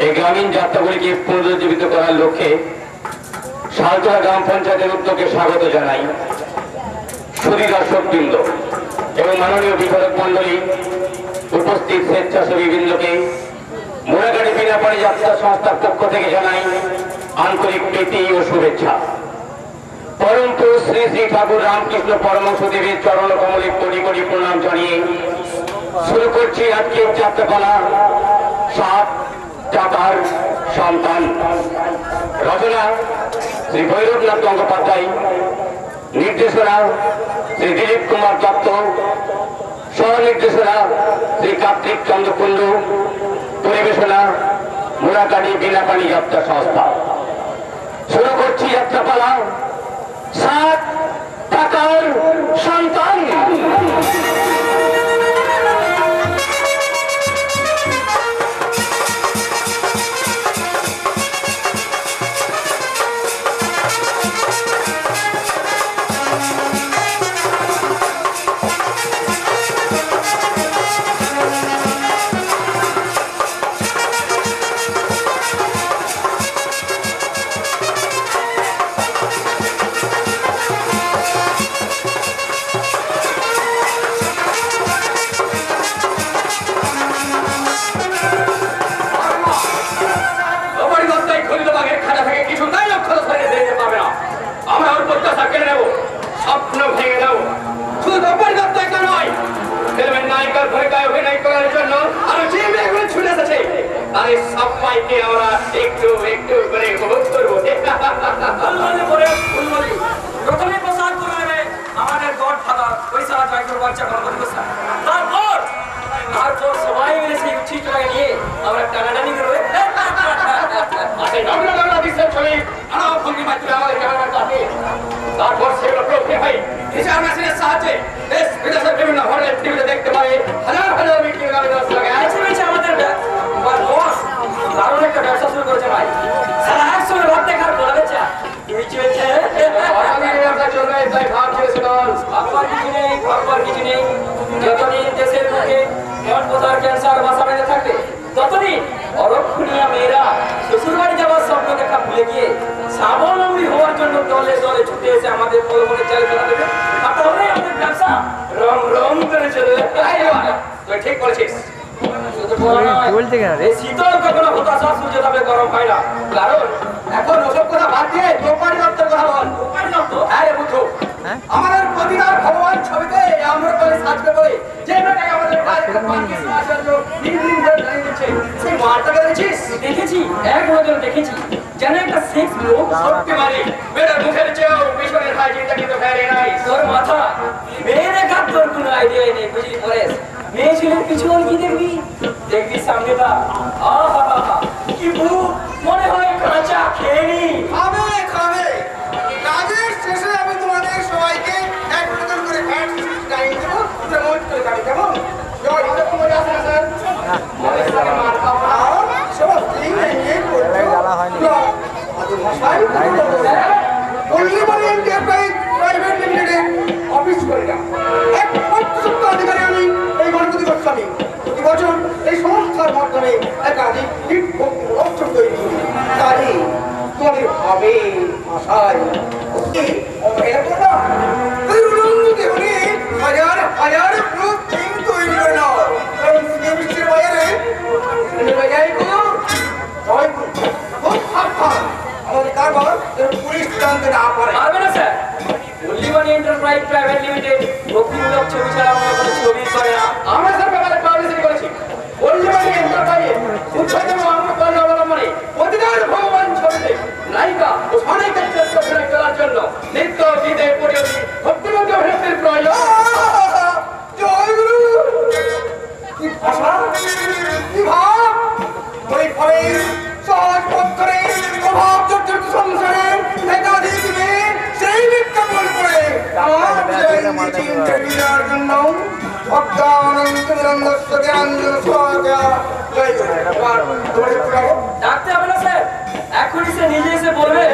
এই গ্রামীণ যাত্রাগুলিকে পুনরুজ্জীবিত করার লক্ষ্যে শালতলা গ্রাম পঞ্চায়েতের উদ্যোগে স্বাগত জানাই সুধী দর্শকবৃন্দ এবং মাননীয় বিধায়ক মন্ডলী, উপস্থিত স্বেচ্ছাসেবী বৃন্দকে মোড়াগাড়ি বিনাপাড়ি যাত্রা সংস্থার পক্ষ থেকে জানাই আন্তরিক প্রীতি ও শুভেচ্ছা। পরন্তু শ্রী শ্রী ঠাকুর রামকৃষ্ণ পরমহংসদেবের চরণ কমলে কোটি কোটি প্রণাম জানিয়ে শুরু করছি আজকের যাত্রাপালা। 7 চাকার সন্তান। রচনা শ্রী ভৈরবনাথ গঙ্গোপাধ্যায়, নির্দেশনা শ্রী দিলীপ কুমার দত্ত, সহ নির্দেশনা শ্রী কার্তিক চন্দ্র কুণ্ডু, পরিবেশনা মোড়াগাড়ি বিনাপাড়ি যাত্রা সংস্থা। শুরু করছি যাত্রাপালা 7 টাকার সন্তান। শীতল কখনো হতাশা সূর্য তবে গরম হয় না, কারণ এখন ওসব কথা বাদ দিয়ে দ্রৌপদী দত্তের কথা বল। হ্যাঁ রে বুঝো, আমাদের প্রতিদার ভগবান ছবিতে আমরা বলে সাজবে বলে যে মেয়েটাকে আমাদের সেই মারটাকে দেখেছিস? দেখেছি, এক নজর দেখেছি, যেন একটা সেক্স লোক। সত্যি মানে মেয়েটার মুখের চেয়েও পিছনের হাইজিনটা কিন্তু ফেরে নাই। তোর মাথা মেয়ে দেখার তোর কোনো আইডিয়াই নেই, বুঝলি পরেশ? মেয়ে ছেলের পিছন কি দেখবি? দেখবি সামনেটা কি বুক, মনে হয় কাঁচা খেয়ে নি। খাবে খাবে, কাজের শেষে আমি তোমাদের সবাইকে এক নজর করে ফ্যাট গাইয়ে দেবো, মন করে যাবে। কেমন জয় আমাদের কোনো মজা আছে না স্যার? মার খাওয়া সব লিং নিয়ে করছো পল্লীবাড়ি এন্টারপ্রাইজ প্রাইভেট লিমিটেডে অফিস করে না একমাত্র অধিকারী আমি এই গণপতি গোস্বামী। প্রতি বছর এই সংস্থার মাধ্যমে একাধিক হিট ভক্তি তৈরি করি। তাই তোমাদের হবে আশায় এরকম না হাজার হাজার তৈরি করে নাও, কারণ বিশ্বের বাজারে আমাদের কারবার পুলিশ জানতে না পারে। পারবে না স্যার, পল্লীবাড়ি এন্টারপ্রাইজ প্রাইভেট লিমিটেড ভক্তিমূলক ছবি ছাড়া অন্য কোনো ছবি করে না। আমরা স্যার ব্যাপারে পাবলিসিটি করেছি। পল্লীবাড়ি এন্টারপ্রাইজে উচ্চতম আমন্ত্রণ অবলম্বনে প্রতিদার ভগবান ছবিতে নায়িকা ও সহায়িকার চরিত্র অভিনয় করার জন্য নিত্য বিদে পরিণতি ভক্তিমূলক অভিনেত্রীর প্রয়োজন। জয়গুরু, কি ভাষা, কি ভাব, ওই ফলের সহজ পক্ষরে প্রভাব জর্জরিত সংসারে একাধিক মেয়ে সেই বিজ্ঞাপন করে আমার ইন্টারভিউর জন্য ভক্তানন্দ নিরঞ্জস্ব জ্ঞানঞ্জন সোহাগা জয় গুরু। ডাকতে হবে না স্যার, এখনই সে নিজে এসে বলবে।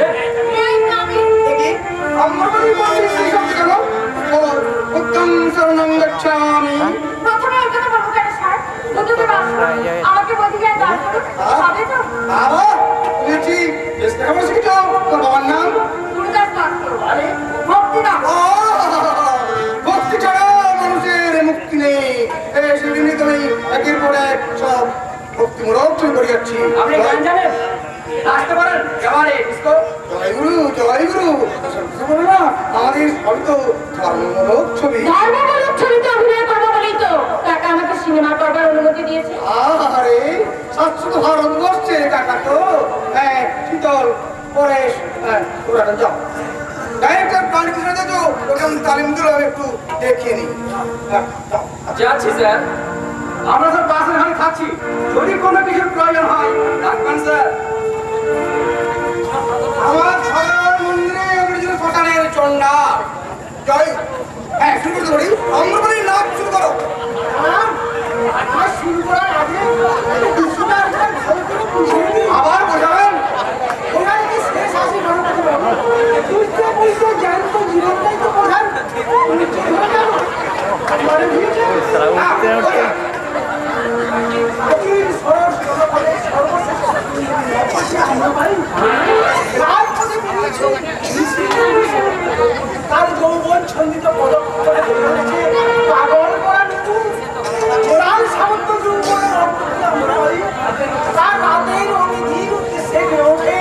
আমার বাড়ি বলছি সেই শব্দ কেন? ও উত্তম শরণং গচ্ছামি। প্রথমে এই কথা বলবো কেন স্যার? আমাকে বলতে যায় দাঁড় করুন, হবে তো? একের পর এক সব ভক্তিমূলক ছবি করে যাচ্ছি। আপনি গান জানেন? আসতে পারেন এবারে ডিস্কো। জয়গুরু জয়গুরু বলো না, আমাদের সবই তো ধর্মমূলক ছবি। ধর্মমূলক ছবিতে অভিনয় করবো বলেই তো কাকা আমাকে সিনেমা করবার অনুমতি দিয়েছে। আরে শাশ্বত ভারতবর্ষে কাকা তো হ্যাঁ শীতল পরেশ পুরাটা যাও ডাইরেক্টর পানির সাথে তো ওরকম তালিম দিল আমি একটু দেখিয়ে নিই। যাচ্ছি স্যার, আমরা স্যার বাসের হাতে থাকছি, যদি কোনো কিছুর প্রয়োজন হয় ডাকবেন স্যার। আমার সদর মন্দিরে অরিজিনাল শ্মশানের চন্ডা জয়। হ্যাঁ শুরু করতে পারি, অমরবাড়ির নাচ শুরু করো। শুরু করার আগে আবার বোঝাবেন ওখানে কি শেষ আসি বুঝতে বুঝতে জ্যান্ত জীবনটাই তো প্রধান। তার যৌবন ছন্দিত পদক পাগল করা ওরাল সামন্ত যৌবনের তার রাতের অনিধির উদ্দেশ্যে ওঠে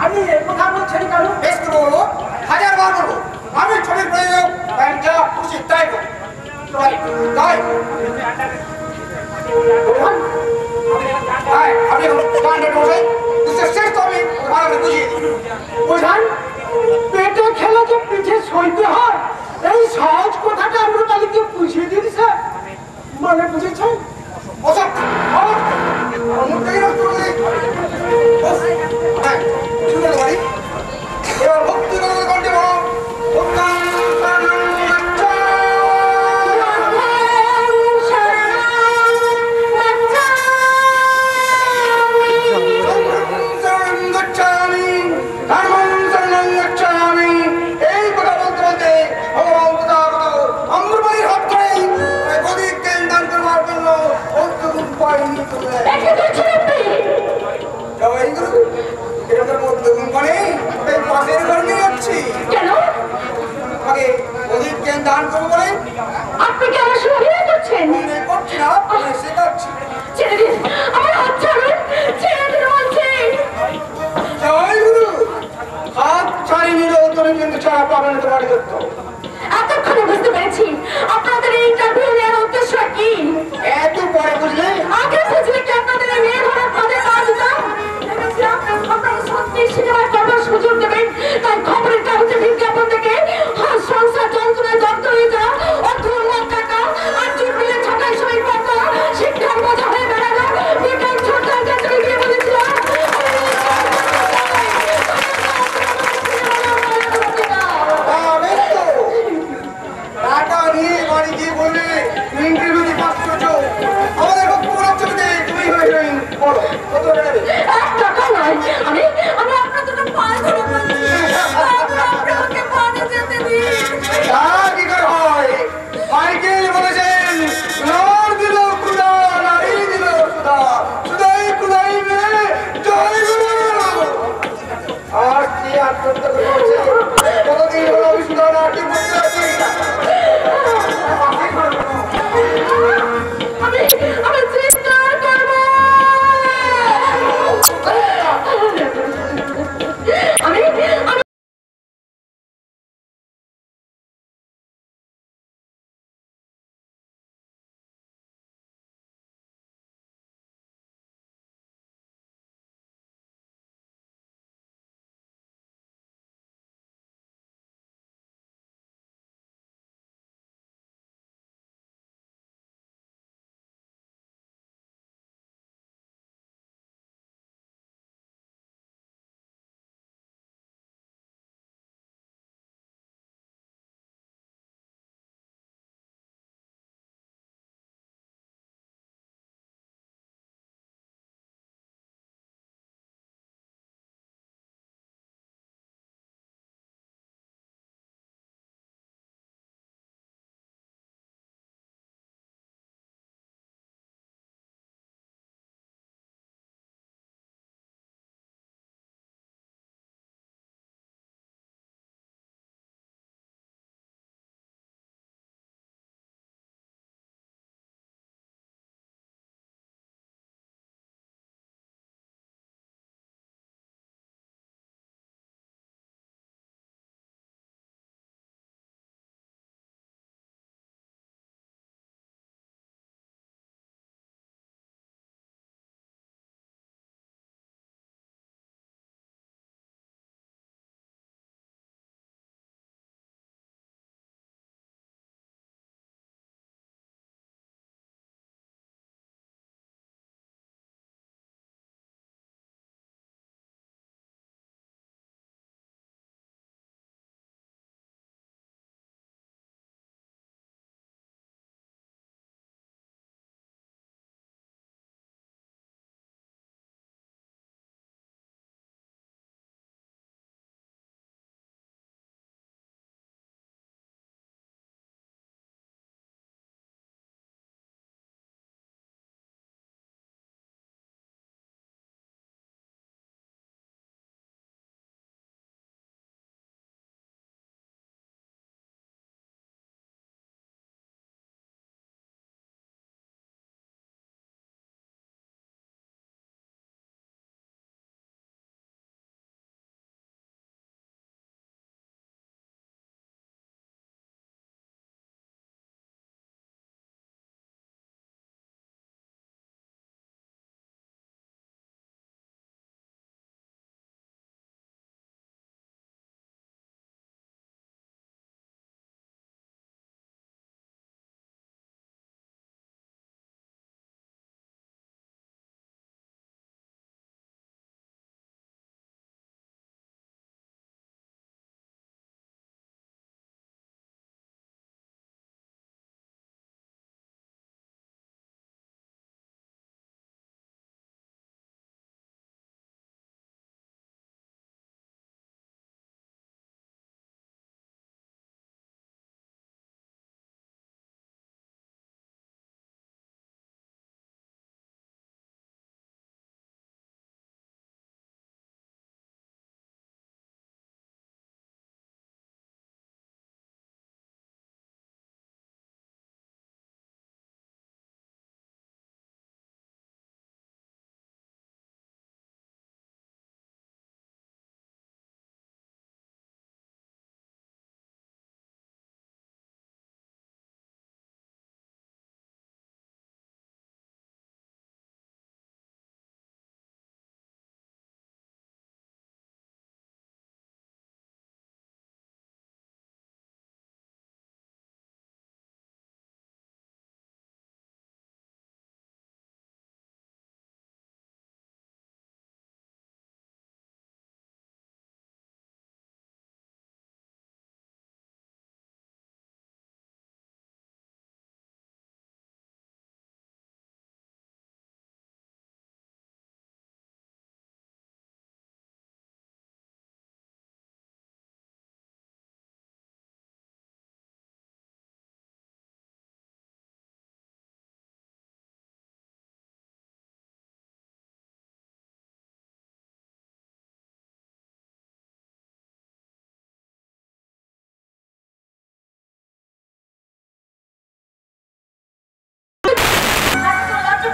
আমি এর কথা বলছি কেন? বেশ তো বলবো, 1000 বার বলবো। আমি ছবির প্রয়োগ যা খুশি তাই করবো। আপনি শেষ তো আমি বুঝিয়ে দিই। বোঝান পেটে খেলে যে পিঠে সইতে হয়, এই সহজ কথাটা আমরা তালিকে বুঝিয়ে দিন স্যার। মানে বুঝেছেন? ওসব অমুকটাই নষ্ট করে এবার ভক্তি করে কণ্ঠে বলো দান করবো বলে আপনি কি আমার সঙ্গে অভিনয় করছেন? করছি না, শেখাচ্ছি। ছেড়ে দিন, আমার হাত ছাড়ুন, ছেড়ে দিন বলছি। জয় গুরু, হাত ছাড়িয়ে নিলেও তুমি কিন্তু ছাড়া পাবে না তোমার যত্ন। এতক্ষণে বুঝতে পেরেছি আপনাদের এই ইন্টারভিউ নেওয়ার উদ্দেশ্য কি। এত পরে বুঝলে আগে বুঝলে কি আপনার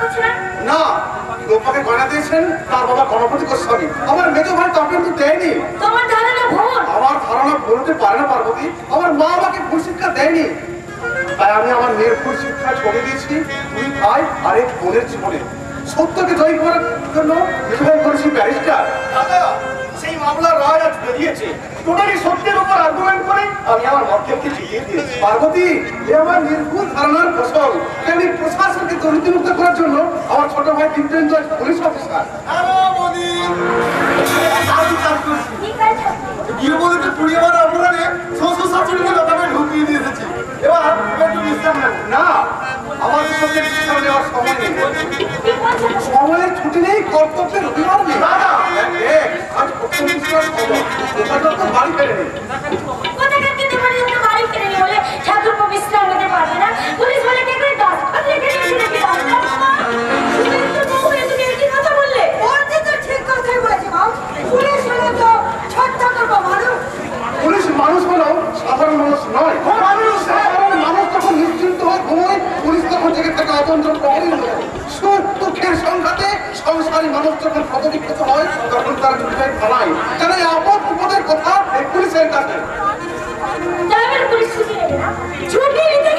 করছে না? না, লোপাকে গয়না দিয়েছেন তার বাবা গণপতি গোস্বামী। আমার মেজো ভাই তাকে কিন্তু দেয়নি। তোমার ধারণা ভুল। আমার ধারণা বলতে পারে না পার্বতী, আমার মা আমাকে ভুল শিক্ষা দেয়নি। তাই আমি আমার মেয়ের ভুল শিক্ষা ছড়িয়ে দিয়েছি দুই ভাই আর এক বোনের জীবনে। সত্যকে জয় করার জন্য নিজেরাই করেছি ব্যারিস্টার। দাদা, সেই মামলার রায় আজ বেরিয়েছে। টোটালি সত্যের উপর আর্গুমেন্ট করে আমি আমার মতকে জিতিয়ে দিয়েছি। পার্বতী, এ আমার নির্ভুল ধারণার ফসল। তেমনি প্রশাসনকে দুর্নীতিমুক্ত করার জন্য আমার ছোট ভাই তিনজন জজ পুলিশ অফিসার। কি কাজ আছে? গৃহবধূকে পুড়িয়ে মারা অপরাধে শ্বশুর শাশুড়িকে দোকানে ঢুকিয়ে দিয়ে এসেছি। এবার একটু বিশ্রাম নেব। না, আমার সঙ্গে বিশ্রাম নেওয়ার সময় নেই। কি বলছো? সময়ের ছুটি নেই, কর্তব্যের অভিমান নেই। আজ প্রথম বিশ্রাম সময়, ওটা তো বাড়ি ফেরে নেই। কোথাকার খেতে পারি তো বাড়ি ফিরে নি বলে ঠাকুরপো বিশ্রাম নিতে পারবে না। পুলিশ বলে কে করে দশ আপনি এখানে এসে রেখে দাও। তুমি কি কথা বললে? বলতে তো ঠিক কথাই বলেছে মা। পুলিশ হলো তো ছোট্ট করবো মানুষ। পুলিশ মানুষ হলেও সাধারণ মানুষ নয়। সাধারণ মানুষ তখন নিশ্চিন্ত হয়ে ঘুমোয়, পুলিশ তখন জেগে থাকে অতন্ত্র প্রহরী হয়ে। সুখ দুঃখের সংঘাতে সংসারী মানুষ যখন ক্ষতবিক্ষত হয় তখন তার বিষয় ফলায়। কেন এই আপদ বিপদের কথা এই পুলিশের কাছে। তাহলে পুলিশ ছুটি নেবে না? ছুটি নিতে